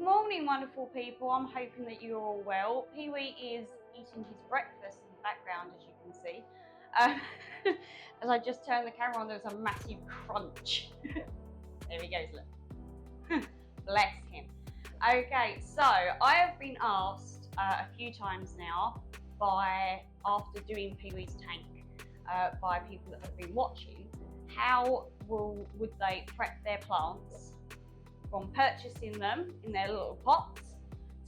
morning, wonderful people. I'm hoping that you're all well. Pee-wee is eating his breakfast in the background, as you can see. As I just turned the camera on, there was a massive crunch. There he goes, look. Bless him. Okay, so I have been asked a few times now after doing Pee-wee's tank, by people that have been watching, how would they prep their plants from purchasing them in their little pots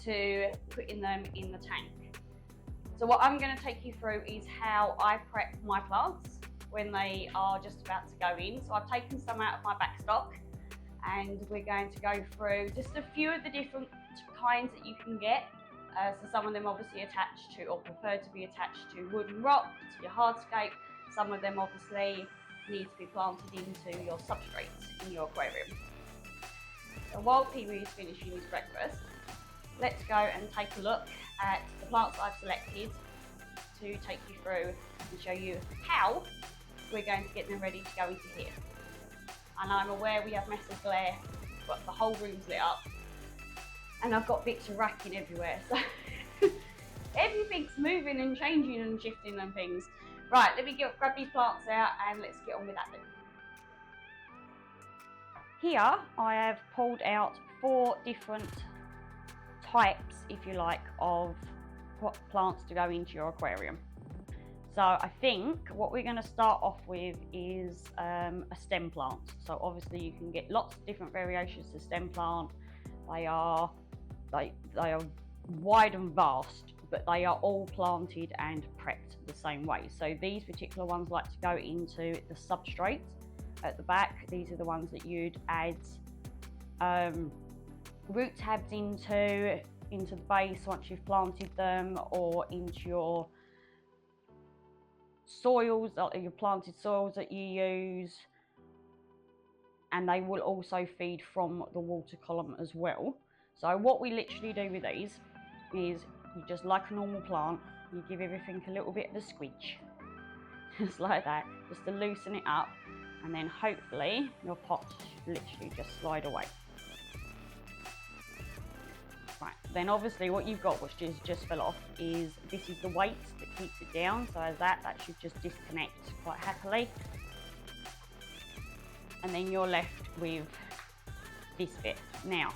to putting them in the tank. So what I'm going to take you through is how I prep my plants when they are just about to go in. So I've taken some out of my back stock, and we're going to go through just a few of the different kinds that you can get. So some of them obviously attached to, or prefer to be attached to, wood and rock, to your hardscape. Some of them obviously need to be planted into your substrates in your aquarium. So while Pee-wee is finishing his breakfast, let's go and take a look at the plants I've selected to take you through and show you how we're going to get them ready to go into here. And I'm aware we have massive glare, but the whole room's lit up, and I've got bits of racking everywhere, so everything's moving and changing and shifting and things. Right, let me grab these plants out and let's get on with that then. Here I have pulled out 4 different types, if you like, of plants to go into your aquarium. So I think what we're going to start off with is a stem plant. So obviously you can get lots of different variations of stem plant. They are wide and vast, but they are all planted and prepped the same way. So these particular ones like to go into the substrate at the back. These are the ones that you'd add root tabs into the base once you've planted them, or into your soils, your planted soils that you use, and they will also feed from the water column as well. So what we literally do with these is, you just, like a normal plant, you give everything a little bit of a squidge, just like that, just to loosen it up, and then hopefully your pot should literally just slide away. Right, then obviously what you've got, which just fell off, is this is the weight that keeps it down. So as that should just disconnect quite happily, and then you're left with this bit. Now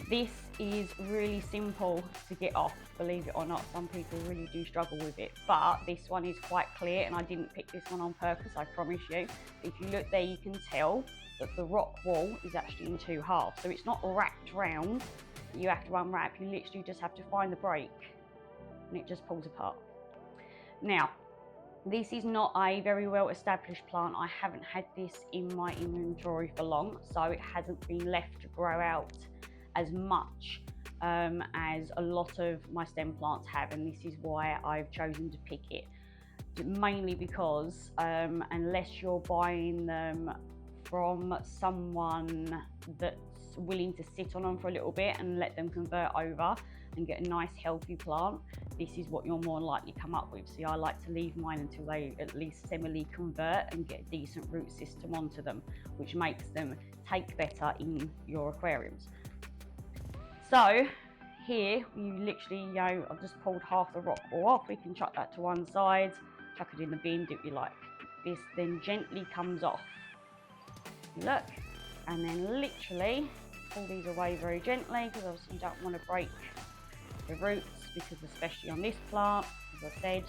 this is really simple to get off, believe it or not. Some people really do struggle with it, but this one is quite clear, and I didn't pick this one on purpose, I promise you. If you look there, you can tell that the rock wall is actually in 2 halves, so it's not wrapped round. You have to unwrap. You literally just have to find the break, and it just pulls apart. Now this is not a very well established plant. I haven't had this in my inventory for long, so it hasn't been left to grow out as much as a lot of my stem plants have, and this is why I've chosen to pick it. Mainly because unless you're buying them from someone that's willing to sit on them for a little bit and let them convert over and get a nice healthy plant, this is what you're more likely to come up with. See, I like to leave mine until they at least semi-convert and get a decent root system onto them, which makes them take better in your aquariums. So here you literally, I've just pulled half the rock wall off. We can chuck that to one side, chuck it in the bin, do what you like. This then gently comes off. Look, and then literally pull these away very gently, because obviously you don't want to break the roots, because especially on this plant, as I said,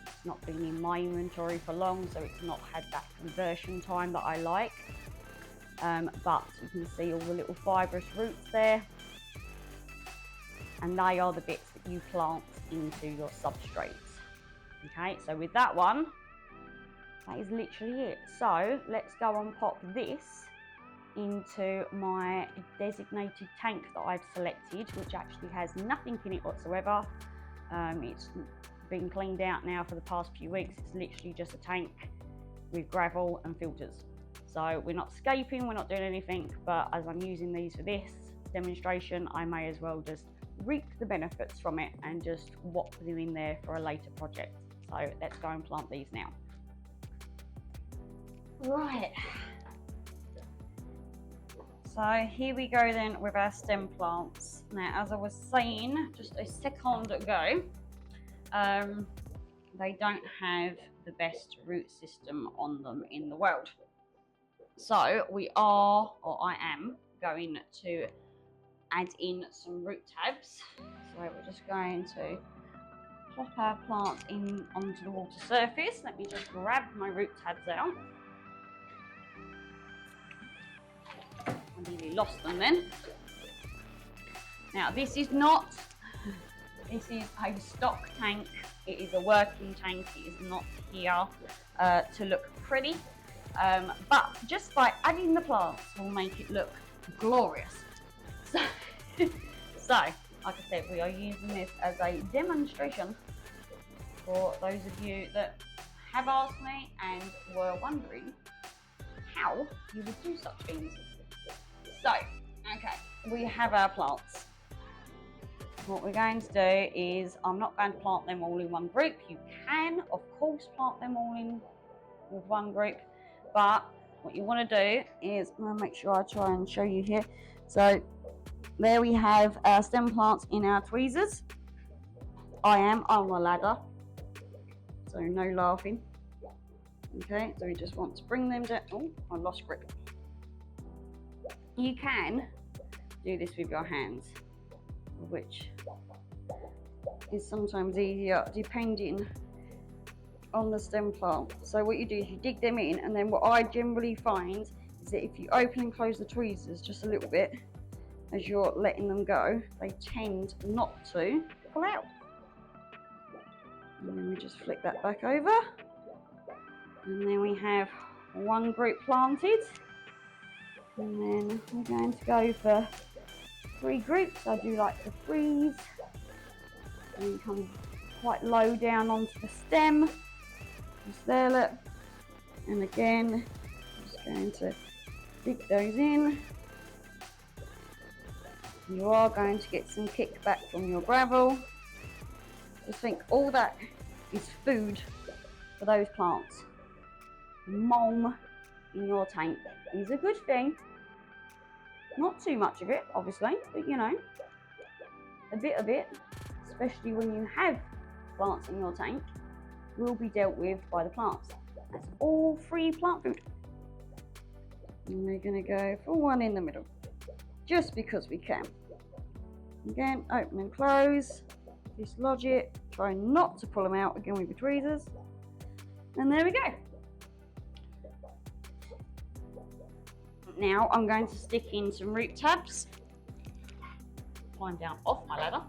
it's not been in my inventory for long, so it's not had that conversion time that I like. But you can see all the little fibrous roots there, and they are the bits that you plant into your substrates. Okay, so with that one, that is literally it. So let's go and pop this into my designated tank that I've selected, which actually has nothing in it whatsoever. It's been cleaned out now for the past few weeks. It's literally just a tank with gravel and filters. So we're not scaping, we're not doing anything, but as I'm using these for this demonstration, I may as well just reap the benefits from it and just whop them in there for a later project. So let's go and plant these now. Right, So here we go then with our stem plants. Now, as I was saying just a second ago, they don't have the best root system on them in the world. So we are, or I am, going to add in some root tabs. So we're just going to plop our plants in onto the water surface. Let me just grab my root tabs out. I nearly lost them then. Now this is a stock tank. It is a working tank. It is not here to look pretty. But just by adding the plants will make it look glorious. So, like I said, we are using this as a demonstration for those of you that have asked me and were wondering how you would do such things. So, okay, we have our plants. What we're going to do is, I'm not going to plant them all in one group. You can, of course, plant them all in with one group, but what you want to do is, I'm going to make sure I try and show you here. So there we have our stem plants in our tweezers. I am on a ladder, so no laughing. Okay, so we just want to bring them down. Oh, I lost grip. You can do this with your hands, which is sometimes easier depending on the stem plant. So what you do is you dig them in, and then what I generally find is that if you open and close the tweezers just a little bit as you're letting them go, they tend not to pull out. And then we just flick that back over, and then we have one group planted, and then we're going to go for 3 groups. I do like the 3s, and you come quite low down onto the stem. Just there, look. And again, just going to dig those in. You are going to get some kickback from your gravel. Just think all that is food for those plants. Mulch in your tank is a good thing. Not too much of it, obviously, but you know, a bit of it, especially when you have plants in your tank, will be dealt with by the plants. That's all free plant food. And we're going to go for one in the middle, just because we can. Again, open and close, dislodge it, try not to pull them out again with your tweezers, and there we go. Now I'm going to stick in some root tabs. Climb down off my ladder.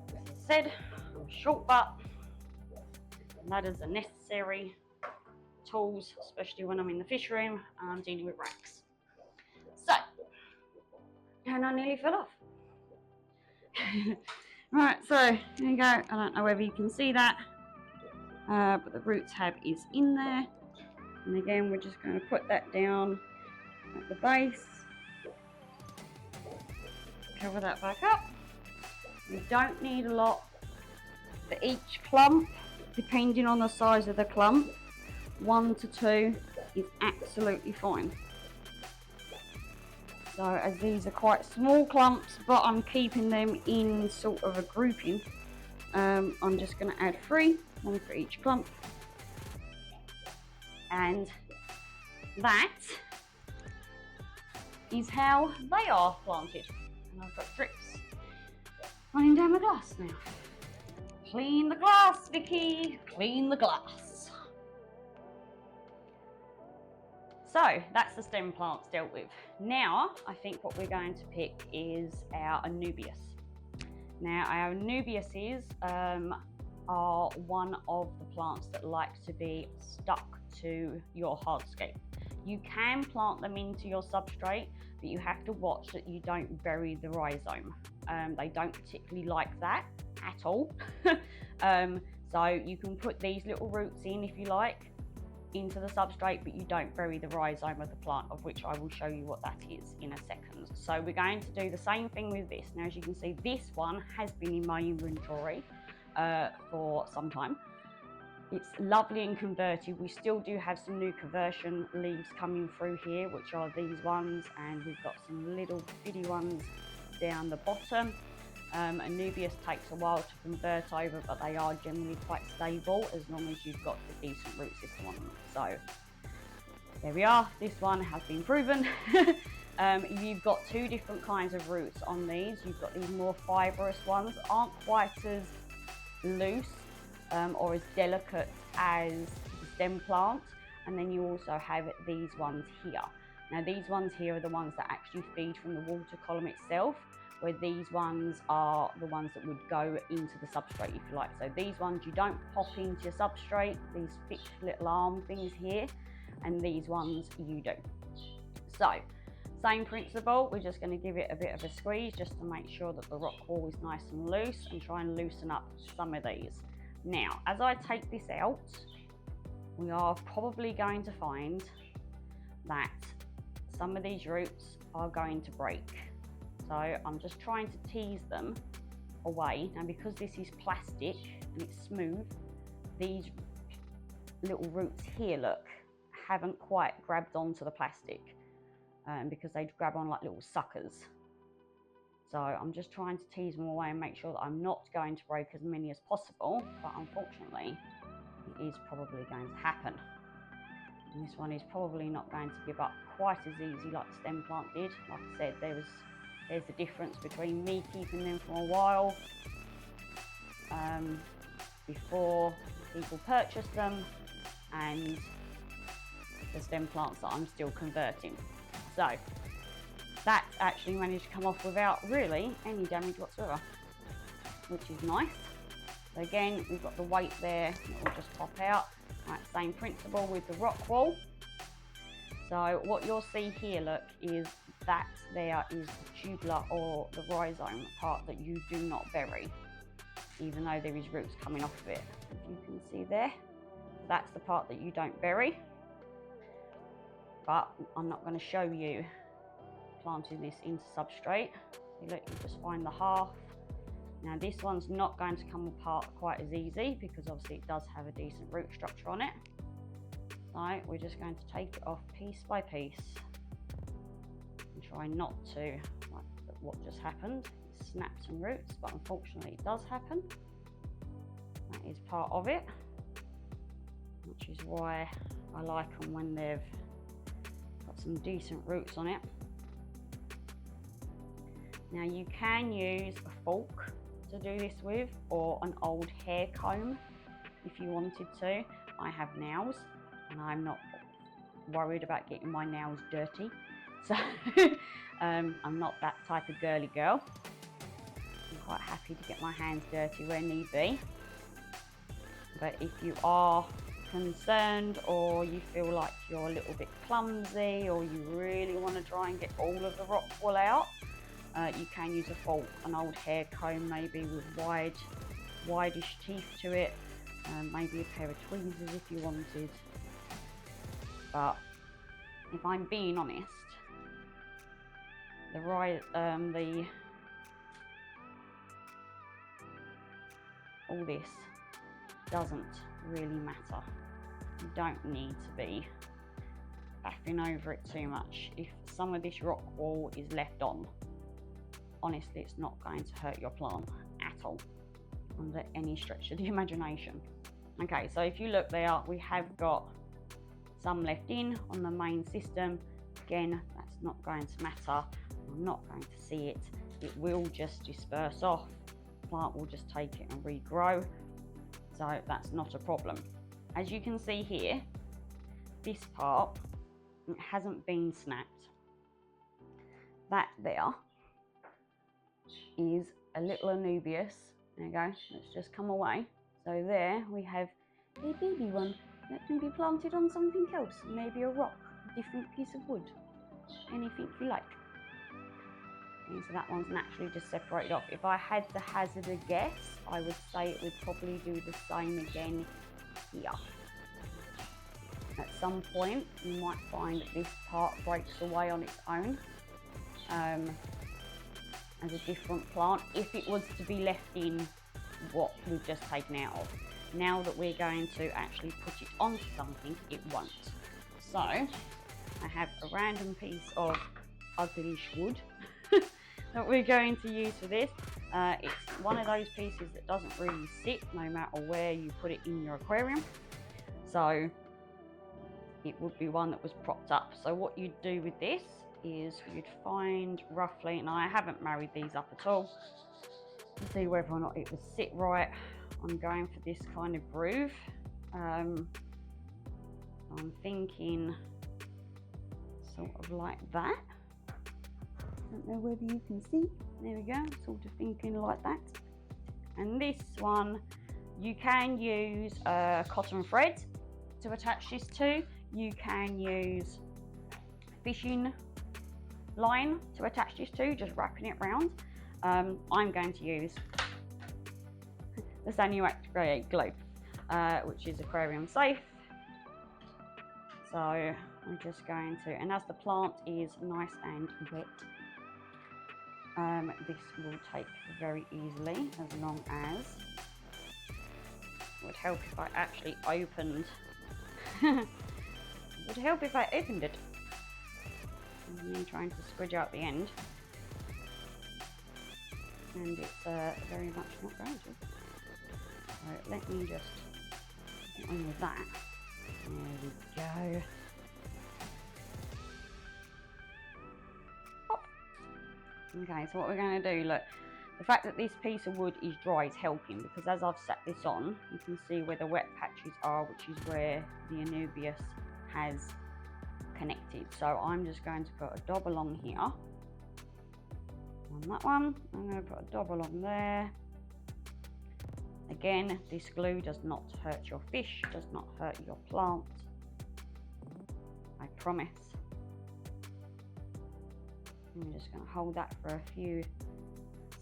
As I said, I'm short butt. Ladders are necessary tools, especially when I'm in the fish room and I'm dealing with wrecks. So, and I nearly fell off. Right, so here you go. I don't know whether you can see that, but the root tab is in there. And again, we're just going to put that down at the base. Cover that back up. You don't need a lot for each clump, depending on the size of the clump. 1 to 2 is absolutely fine. So as these are quite small clumps, but I'm keeping them in sort of a grouping, I'm just going to add 3, 1 for each clump. And that is how they are planted. And I've got drips running down my glass now. Clean the glass, Vicky, clean the glass. So that's the stem plants dealt with. Now I think what we're going to pick is our Anubias. Now our Anubiases are one of the plants that like to be stuck to your hardscape. You can plant them into your substrate, but you have to watch that you don't bury the rhizome. They don't particularly like that at all. So you can put these little roots in, if you like, into the substrate, but you don't bury the rhizome of the plant, of which I will show you what that is in a second. So we're going to do the same thing with this. Now, as you can see, this one has been in my inventory for some time. It's lovely and converted. We still do have some new conversion leaves coming through here, which are these ones, and we've got some little bitty ones down the bottom. Anubias takes a while to convert over, but they are generally quite stable as long as you've got the decent root system on them. So there we are, this one has been proven. You've got two different kinds of roots on these. You've got these more fibrous ones, aren't quite as loose or as delicate as the stem plant, and then you also have these ones here. Now these ones here are the ones that actually feed from the water column itself, where these ones are the ones that would go into the substrate, if you like. So these ones you don't pop into your substrate, these thick little arm things here, and these ones you do. So same principle, we're just going to give it a bit of a squeeze just to make sure that the rock wall is nice and loose, and try and loosen up some of these. Now, as I take this out, we are probably going to find that some of these roots are going to break. So I'm just trying to tease them away. Now, because this is plastic and it's smooth, these little roots here, look, haven't quite grabbed onto the plastic because they grab on like little suckers. So I'm just trying to tease them away and make sure that I'm not going to break as many as possible, but unfortunately it is probably going to happen. And this one is probably not going to give up quite as easy like the stem plant did. Like I said, there's the difference between me keeping them for a while before people purchase them and the stem plants that I'm still converting. So that actually managed to come off without really any damage whatsoever, which is nice. So again, we've got the weight there, it will just pop out. Right, same principle with the rock wall. So what you'll see here, look, is that there is the tubular or the rhizome part that you do not bury, even though there is roots coming off of it. If you can see there, that's the part that you don't bury. But I'm not going to show you planting this into substrate. You look, you just find the half. Now this one's not going to come apart quite as easy because obviously it does have a decent root structure on it. So we're just going to take it off piece by piece and try not to, like what just happened, snap some roots, but unfortunately it does happen. That is part of it, which is why I like them when they've got some decent roots on it. Now you can use a fork to do this with, or an old hair comb if you wanted to. I have nails and I'm not worried about getting my nails dirty, so I'm not that type of girly girl. I'm quite happy to get my hands dirty where need be. But if you are concerned, or you feel like you're a little bit clumsy, or you really want to try and get all of the rock wool out, you can use a fork, an old hair comb maybe with wideish teeth to it, maybe a pair of tweezers if you wanted. But if I'm being honest, all this doesn't really matter. You don't need to be faffing over it too much. If some of this rock wool is left on, honestly, it's not going to hurt your plant at all, under any stretch of the imagination. Okay, so if you look there, we have got some left in on the main system. Again, that's not going to matter. I'm not going to see it. It will just disperse off. The plant will just take it and regrow. So that's not a problem. As you can see here, this part, it hasn't been snapped. That there is a little Anubias. There you go, let's just come away. So there we have a baby one that can be planted on something else, maybe a rock, a different piece of wood, anything you like. And so that one's naturally just separated off. If I had to hazard a guess, I would say it would probably do the same again here. At some point you might find that this part breaks away on its own as a different plant, if it was to be left in what we've just taken out of. Now that we're going to actually put it onto something, it won't. So I have a random piece of uglish wood that we're going to use for this. It's one of those pieces that doesn't really sit no matter where you put it in your aquarium. So it would be one that was propped up. So what you'd do with this is you'd find roughly, and I haven't married these up at all to see whether or not it would sit right. I'm going for this kind of groove. I'm thinking sort of like that. Don't know whether you can see. There we go, sort of thinking like that. And this one, you can use cotton thread to attach this to. You can use fishing line to attach this to, just wrapping it round. I'm going to use the Sanuac glue, which is aquarium safe. So I'm just going to, and as the plant is nice and wet, this will take very easily, as long as, it would help if I actually opened, it would help if I opened it. And me trying to squidge out the end, and it's very much not going to. So let me just get on with that. There we go. Pop. Okay, so what we're going to do, look, the fact that this piece of wood is dry is helping, because as I've sat this on, you can see where the wet patches are, which is where the Anubias has connected. So I'm just going to put a dab along here on that one. I'm going to put a dab along there. Again, this glue does not hurt your fish, does not hurt your plant, I promise. I'm just going to hold that for a few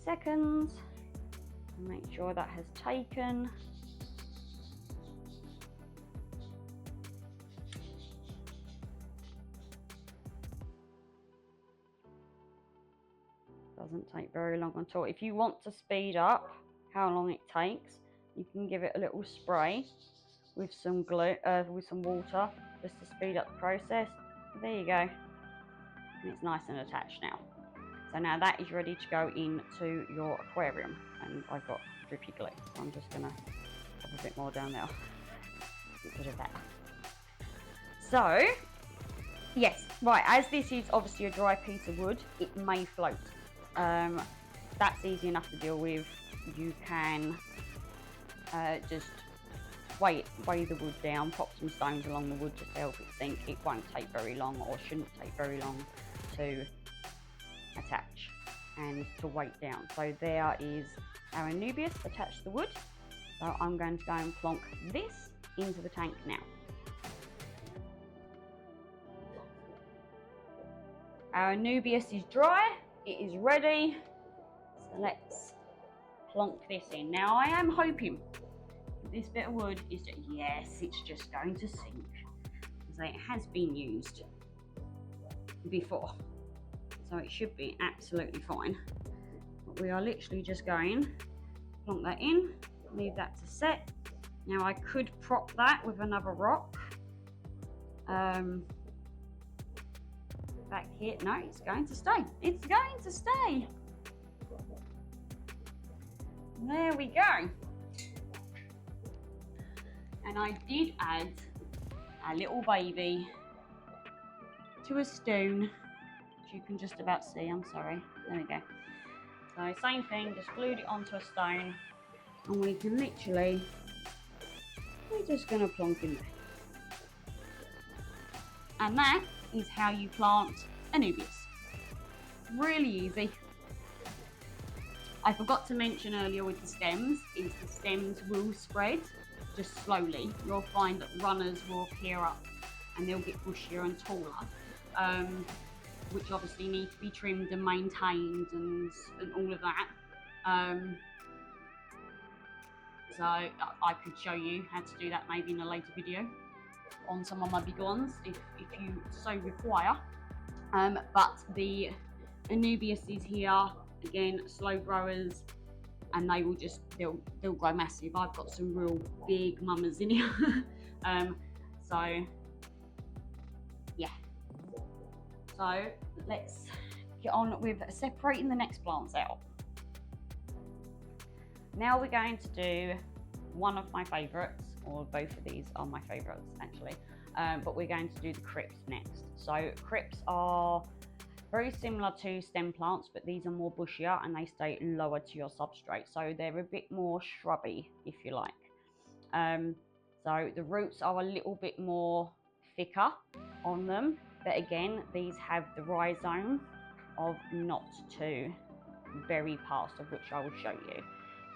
seconds and make sure that has taken. Doesn't take very long at all. If you want to speed up how long it takes, you can give it a little spray with some glue, with some water, just to speed up the process. There you go, and it's nice and attached now. So now that is ready to go into your aquarium, and I've got drippy glue, so I'm just gonna pop a bit more down there. Get rid of that. So yes, right, as this is obviously a dry piece of wood, it may float. That's easy enough to deal with. You can just weigh the wood down, pop some stones along the wood just to help it sink. It won't take very long, or shouldn't take very long, to attach and to weight down. So there is our Anubias attached to the wood. So I'm going to go and plonk this into the tank now. Our Anubias is dry, it is ready. So let's plonk this in. Now I am hoping this bit of wood is just, yes, it's just going to sink, because it has been used before, so it should be absolutely fine. But we are literally just going to plonk that in, leave that to set. Now I could prop that with another rock back here. No, it's going to stay. It's going to stay. There we go. And I did add a little baby to a stone, which you can just about see. I'm sorry. There we go. So same thing, just glued it onto a stone, and we can literally, we're just going to plonk in there. And that is how you plant Anubias. Really easy. I forgot to mention earlier with the stems, is the stems will spread just slowly. You'll find that runners will appear up and they'll get bushier and taller, which obviously need to be trimmed and maintained and all of that. So I could show you how to do that maybe in a later video on some of my big ones if you so require. But the Anubias is here, again, slow growers, and they will just, they'll grow massive. I've got some real big mamas in here. So yeah, so let's get on with separating the next plants out. Now we're going to do one of my favorites, or both of these are my favorites actually, but we're going to do the crypts next. So crypts are very similar to stem plants, but these are more bushier and they stay lower to your substrate, so they're a bit more shrubby, if you like. So the roots are a little bit more thicker on them, but again, these have the rhizome of not too very past, of which I will show you.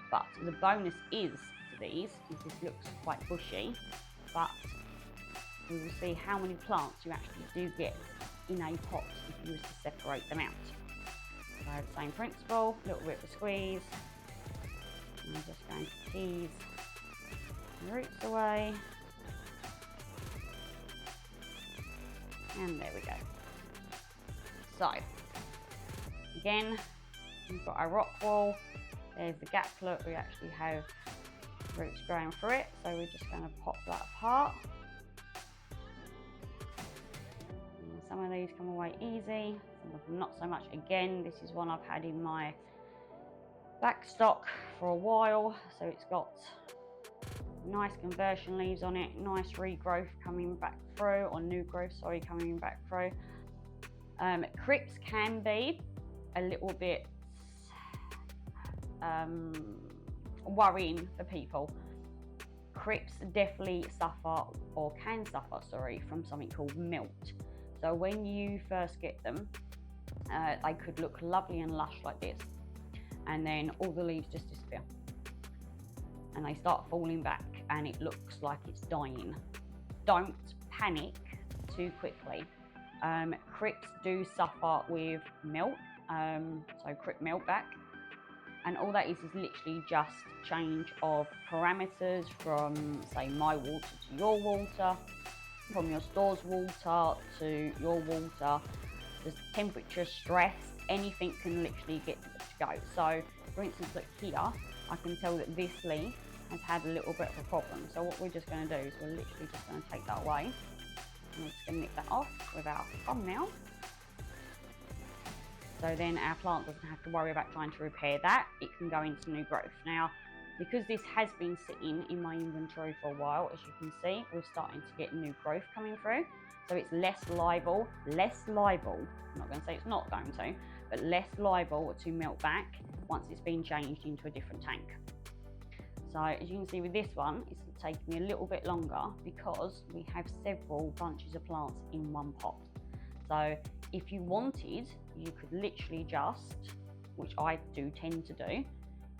But the bonus is to these is this looks quite bushy, but we will see how many plants you actually do get in a pot if you was to separate them out. So the same principle, a little bit of a squeeze. I'm just going to tease the roots away. And there we go. So, again, we've got our rock wall. There's the gap. Look, we actually have roots growing through it. So we're just going to pop that apart. And some of these come away easy, some of them not so much. Again, this is one I've had in my back stock for a while. So it's got nice conversion leaves on it, nice regrowth coming back through, or new growth, sorry, coming back through. Crypts can be a little bit worrying for people. Crypts definitely suffer, or can suffer, sorry, from something called milt. So when you first get them, they could look lovely and lush like this, and then all the leaves just disappear and they start falling back and it looks like it's dying. Don't panic too quickly. Crypts do suffer with milt, so crypt miltback, and all that is literally just change of parameters from, say, my water to your water, from your store's water to your water. There's temperature, stress, anything can literally get to go. So for instance, look here, I can tell that this leaf has had a little bit of a problem. So what we're just going to do is we're literally just going to take that away, and we're just going to nip that off with our thumbnail. So then our plant doesn't have to worry about trying to repair that. It can go into new growth. Now, because this has been sitting in my inventory for a while, as you can see, we're starting to get new growth coming through. So it's less liable, I'm not going to say it's not going to, but less liable to melt back once it's been changed into a different tank. So as you can see with this one, it's taking me a little bit longer because we have several bunches of plants in one pot. So if you wanted, you could literally just, which I do tend to do,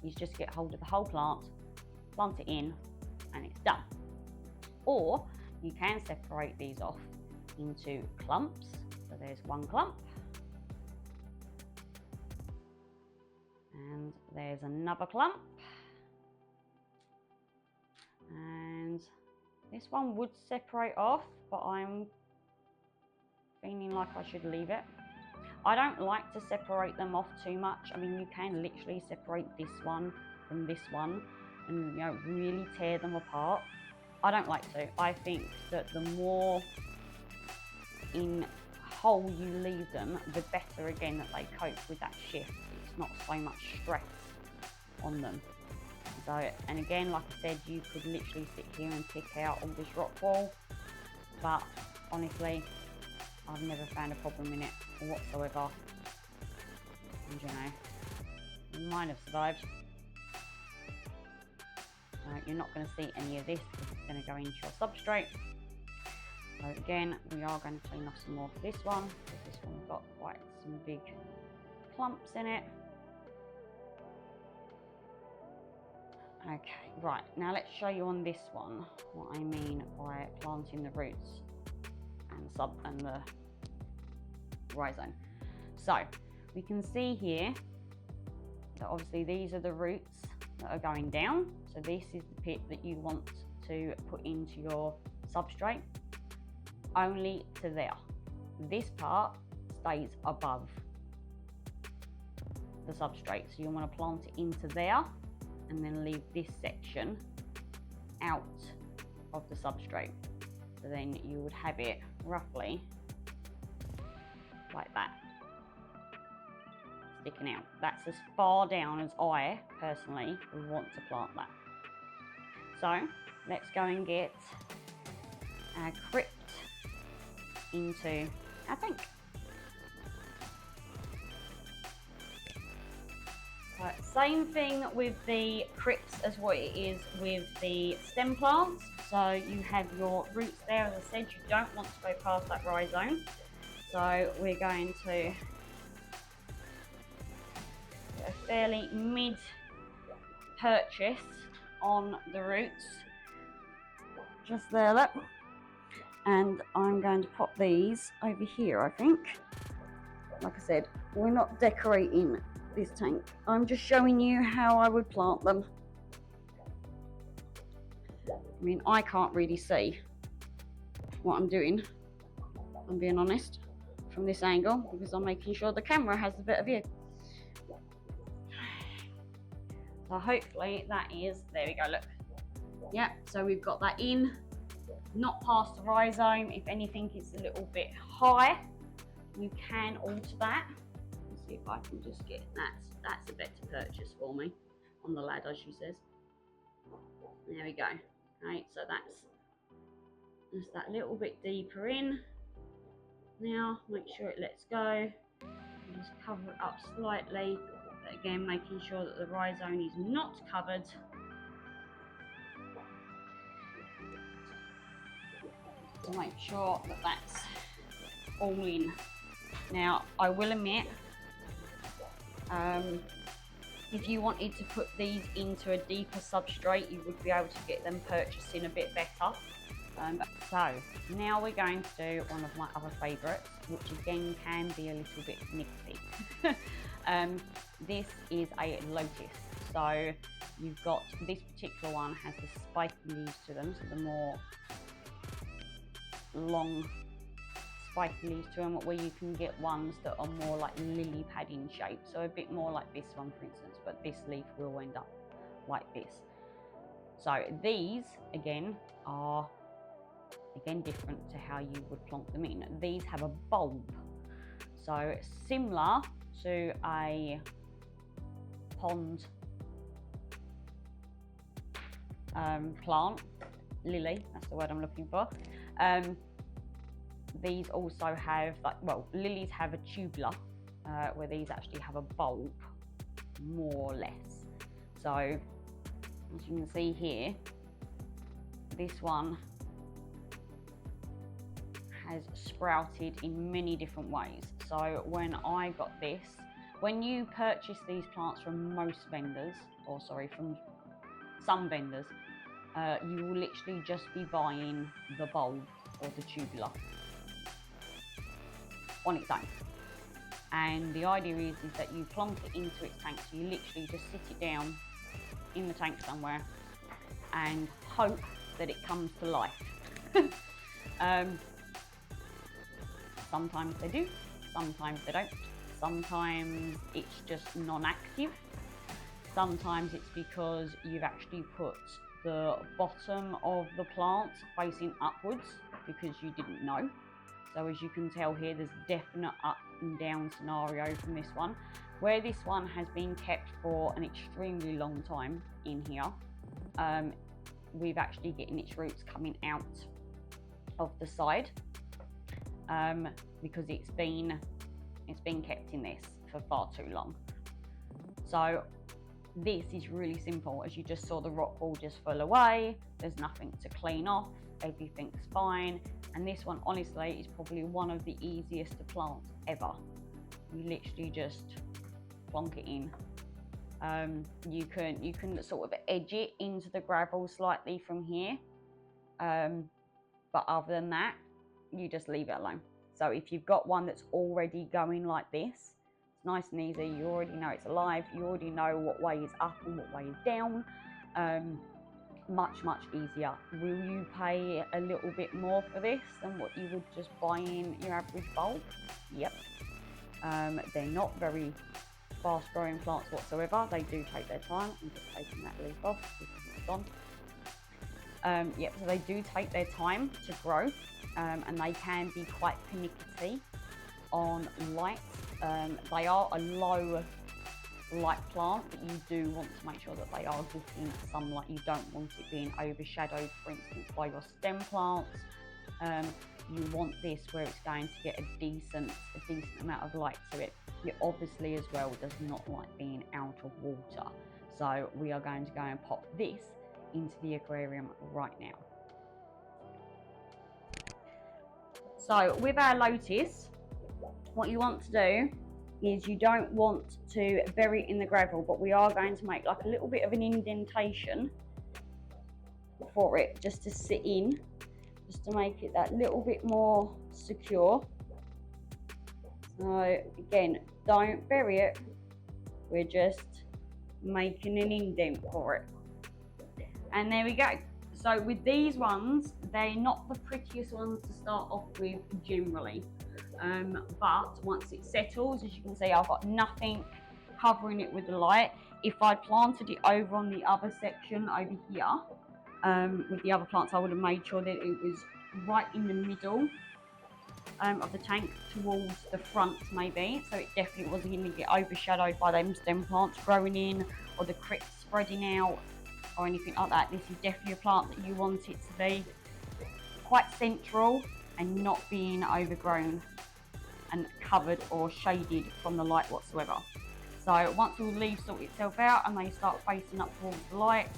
is just get hold of the whole plant it in, and it's done. Or you can separate these off into clumps. So there's one clump, and there's another clump, and this one would separate off, but I'm feeling like I should leave it. I don't like to separate them off too much. I mean, you can literally separate this one from this one and, you know, really tear them apart. I don't like to. I think that the more in whole you leave them, the better again that they cope with that shift. It's not so much stress on them. So, and again, like I said, you could literally sit here and pick out all this rock wall, but honestly, I've never found a problem in it whatsoever. And you know, mine have survived. You're not going to see any of this because it's going to go into your substrate. So again, we are going to clean off some more for this one, because this one's got quite some big clumps in it. Okay, right, now let's show you on this one what I mean by planting the roots and the rhizome. So we can see here that obviously these are the roots that are going down. So this is the pit that you want to put into your substrate, only to there. This part stays above the substrate, so you want to plant it into there and then leave this section out of the substrate. So then you would have it roughly like that, sticking out. That's as far down as I personally would want to plant that. So let's go and get our crypt into our tank. Right, same thing with the crypts as what it is with the stem plants. So you have your roots there. As I said, you don't want to go past that rhizome. So we're going to get a fairly mid purchase on the roots. Just there, look. And I'm going to pop these over here, I think. Like I said, we're not decorating this tank. I'm just showing you how I would plant them. I mean, I can't really see what I'm doing, I'm being honest, from this angle, because I'm making sure the camera has a better view. So hopefully that is, there we go, look. Yeah, so we've got that in, not past the rhizome. If anything is a little bit high, you can alter that. Let's see if I can just get that. That's a better purchase for me on the ladder, she says. There we go. Right, so that's just that little bit deeper in. Now make sure it lets go. Just cover it up slightly, but again making sure that the rhizome is not covered. To make sure that that's all in. Now I will admit, if you wanted to put these into a deeper substrate, you would be able to get them purchasing a bit better. So now we're going to do one of my other favourites, which again can be a little bit nifty. This is a lotus. So you've got, this particular one has the spiky leaves to them, so the more long spiky leaves to them, where you can get ones that are more like lily pad in shape, so a bit more like this one for instance, but this leaf will end up like this. So these again are different to how you would plonk them in. These have a bulb, so similar to a pond plant, lily, that's the word I'm looking for. These also have, like, well, lilies have a tubular, where these actually have a bulb, more or less. So as you can see here, this one has sprouted in many different ways. So when I got this, when you purchase these plants from most vendors, or sorry, from some vendors, you will literally just be buying the bulb or the tubular on its own. And the idea is that you plonk it into its tank, so you literally just sit it down in the tank somewhere and hope that it comes to life. Sometimes they do, sometimes they don't. Sometimes it's just non-active. Sometimes it's because you've actually put the bottom of the plant facing upwards because you didn't know. So as you can tell here, there's definite up and down scenario from this one. Where this one has been kept for an extremely long time in here, we've actually getting its roots coming out of the side, because it's been kept in this for far too long. So this is really simple. As you just saw, the rock ball just fell away, there's nothing to clean off, everything's fine. And this one honestly is probably one of the easiest to plant ever. You literally just plonk it in. You can sort of edge it into the gravel slightly from here, but other than that, you just leave it alone. So if you've got one that's already going like this, it's nice and easy. You already know it's alive. You already know what way is up and what way is down. Much easier. Will you pay a little bit more for this than what you would just buy in your average bulb? Yep. They're not very fast growing plants whatsoever. They do take their time. I'm just taking that leaf off because it's gone. Yeah, so they do take their time to grow, and they can be quite pernickety on light. They are a low light plant, but you do want to make sure that they are getting sunlight. You don't want it being overshadowed, for instance, by your stem plants. You want this where it's going to get a decent amount of light to it. It obviously as well does not like being out of water. So we are going to go and pop this into the aquarium right now. So with our lotus, what you want to do is you don't want to bury it in the gravel, but we are going to make like a little bit of an indentation for it just to sit in, just to make it that little bit more secure. So again, don't bury it, we're just making an indent for it. And there we go. So with these ones, they're not the prettiest ones to start off with generally. But once it settles, as you can see, I've got nothing covering it with the light. If I planted it over on the other section over here, with the other plants, I would have made sure that it was right in the middle of the tank towards the front maybe, so it definitely wasn't going to get overshadowed by them stem plants growing in or the crypts spreading out or anything like that. This is definitely a plant that you want it to be quite central and not being overgrown and covered or shaded from the light whatsoever. So once all the leaves sort itself out and they start facing up towards the light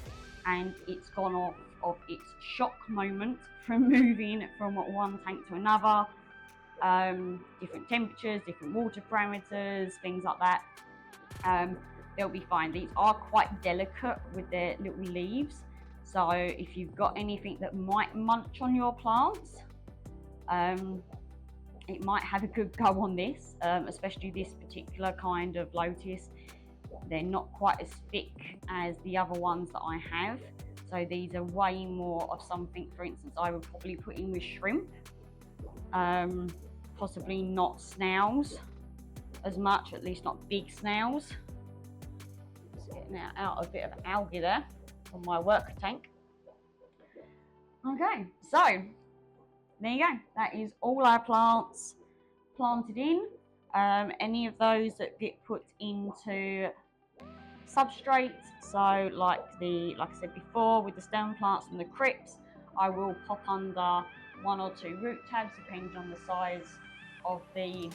and it's gone off of its shock moment from moving from one tank to another, different temperatures, different water parameters, things like that, they'll be fine. These are quite delicate with their little leaves, so if you've got anything that might munch on your plants, it might have a good go on this, especially this particular kind of lotus. They're not quite as thick as the other ones that I have, so these are way more of something, for instance, I would probably put in with shrimp, possibly not snails as much, at least not big snails. Just getting out a bit of algae there on my work tank. Okay, so there you go. That is all our plants planted in. Any of those that get put into substrate, so like I said before with the stem plants and the crypts, I will pop under 1 or 2 root tabs depending on the size of the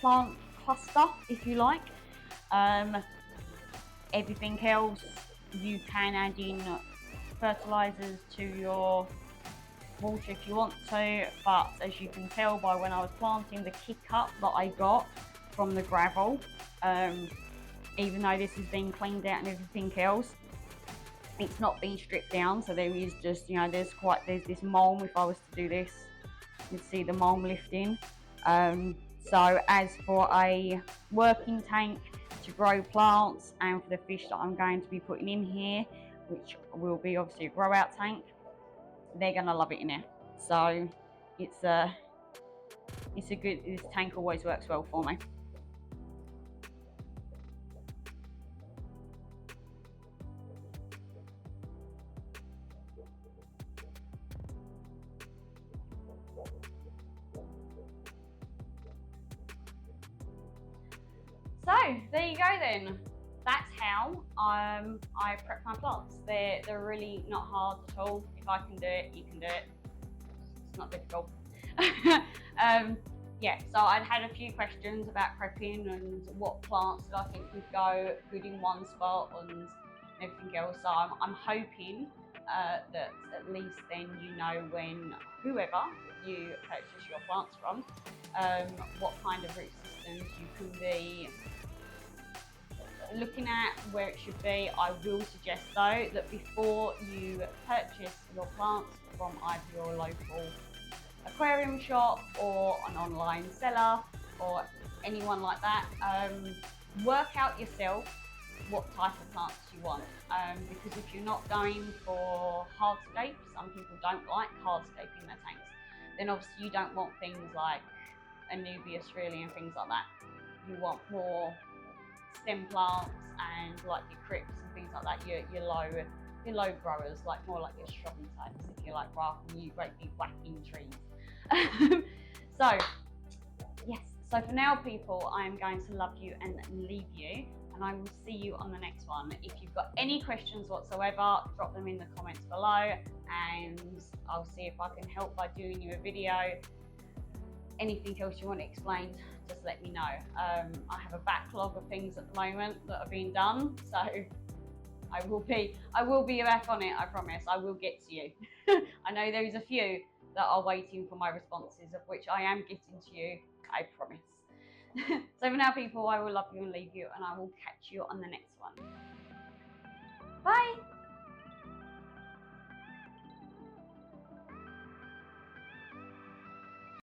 plant cluster, if you like. Everything else you can add in fertilizers to your water if you want to, but as you can tell by when I was planting, the kick up that I got from the gravel, even though this has been cleaned out and everything else, it's not been stripped down, so there is just, you know, there's this mulm. If I was to do this, you'd see the mulm lifting. So as for a working tank to grow plants and for the fish that I'm going to be putting in here, which will be obviously a grow out tank, they're gonna love it in there. So it's a good, this tank always works well for me. So there you go then. That's how I prep my plants. They're really not hard at all. If I can do it, you can do it. It's not difficult. Yeah, so I'd had a few questions about prepping and what plants that I think would go good in one spot and everything else. So I'm hoping that at least then you know when whoever you purchase your plants from, what kind of root systems you can be looking at, where it should be. I will suggest though that before you purchase your plants from either your local aquarium shop or an online seller or anyone like that, work out yourself what type of plants you want, because if you're not going for hardscapes, some people don't like hardscape in their tanks, then obviously you don't want things like Anubias really and things like that. you want more stem plants and like your crypts and things like that, your low growers, like more like your shrubby types, if you like, rather than you great big whacking trees. So yes, so for now people, I am going to love you and leave you, and I will see you on the next one. If you've got any questions whatsoever, drop them in the comments below and I'll see if I can help by doing you a video. Anything else you want explained, just let me know. I have a backlog of things at the moment that are being done, so I will be back on it, I promise. I will get to you. I know there is a few that are waiting for my responses, of which I am getting to you, I promise. So for now people, I will love you and leave you, and I will catch you on the next one. Bye!